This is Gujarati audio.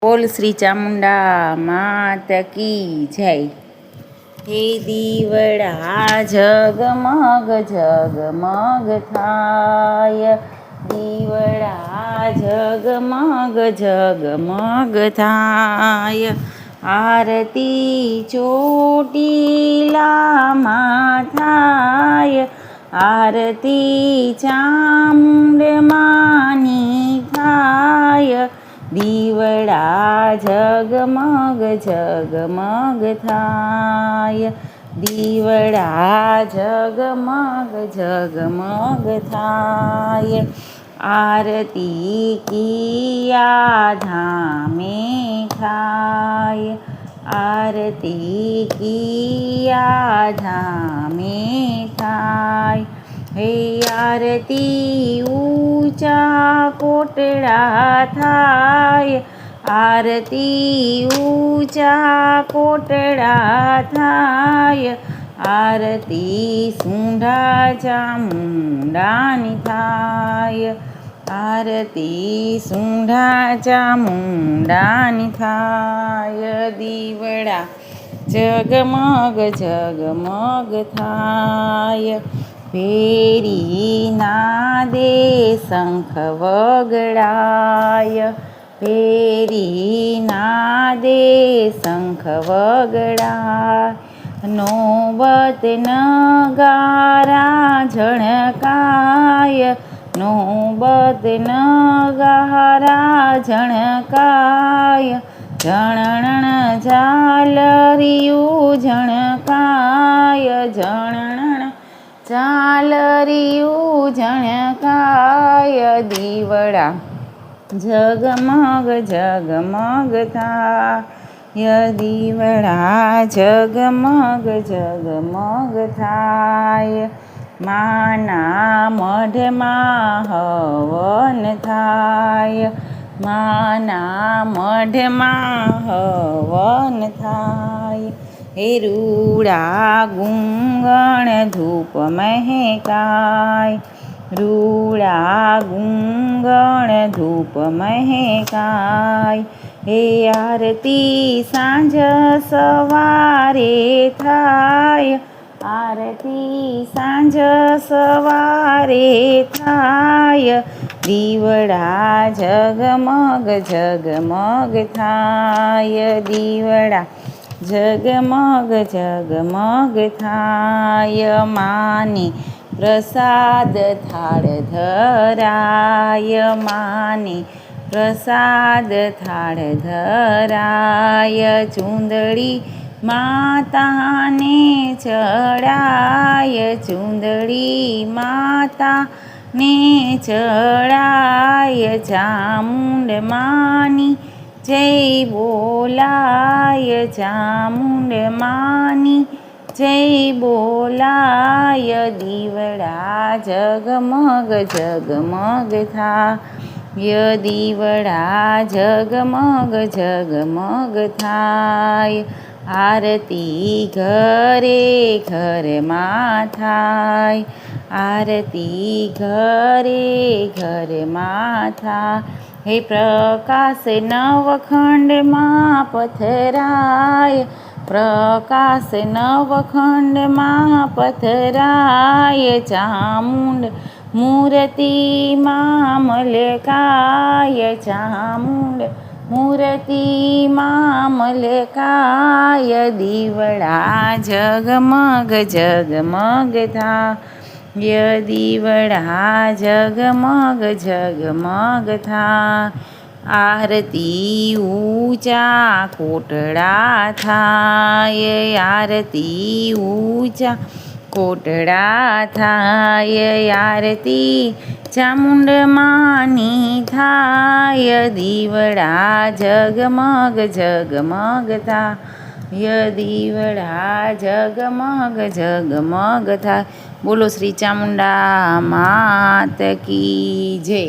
બોલ શ્રી ચામુંડા માત કી જય। હે દીવડા જગમગ જગમગ થાય, દીવડા જગમગ જગમગ થાય। આરતી ચોટીલામાં થાય, આરતી ચામુંડ માની થાય। દીવડા જગમગ જગમગ થાય, દીવડા જગમગ જગમગ થાય। આરતી કિયા ધામે થાય, આરતી કિયા ધામે થાય। હે આરતી ઊંચા કોટડા થાય, આરતી ઊંચા કોટડા થાય। આરતી સુંઢા ચામુંડાની થાય, આરતી સુંઢા ચામુંડાની થાય। દીવડા જગમગ જગમગ થાય, ભેરી નાદે શંખ વગડાય, ભેરી નાદે શંખ વગડાય। નોબત નગારા ઝણકાય, નોબત નગારા ઝણકાય। ઝણણ ઝાલરિયું ઝણકાય, ઝણણ ઝાલરિયું ઝણકાય। દીવડા જગમગ જગમગ થાય, દીવડા જગમગ જગમગ થાય। માના મઢમાં હવન થાય, માના મઢમાં હવન થાય। હે રૂડા ગુંગણ ધૂપ મહેકાય, રૂડા ગુંગણ ધૂપ મહેકાય। હે આરતી સાંજ સવારે થાય, આરતી સાંજ સવારે થાય। દીવડા જગમગ જગમગ થાય, દીવડા જગમગ જગમગ થાય। માની પ્રસાદ થાળ ધરાય, માની પ્રસાદ થાળ ધરાય। ચૂંદડી માતાને ચડાય, ચૂંદડી માતાને ચડાય। ચામુંડ માની જય બોલાય, ચામુંડ માની જય બોલાય। દીવડા જગમગ જગમગ થાય, દીવડા જગમગ જગમગ થાય। આરતી ઘરે ઘરમાં થાય, આરતી ઘરે ઘરમાં થાય। હે પ્રકાશ નવખંડમાં પથરાય, પ્રકાશ નવખંડમાં પથરાય। ચામુંડ મૂર્તિમાં મલકાય, ચામુંડ મૂર્તિમાં મલકાય। દીવડા જગમગ જગમગ થાય, દીવડા જગમગ જગમગ થાય। આરતી ઊંચા કોટડા થાય, આરતી ઊંચા કોટડા થાય। આરતી ચામુંડ માની થાય, દીવડા જગમગ જગમગ થાય, દીવડા જગમગ જગમગ થાય। બોલો શ્રી ચામુંડા માત કી જય।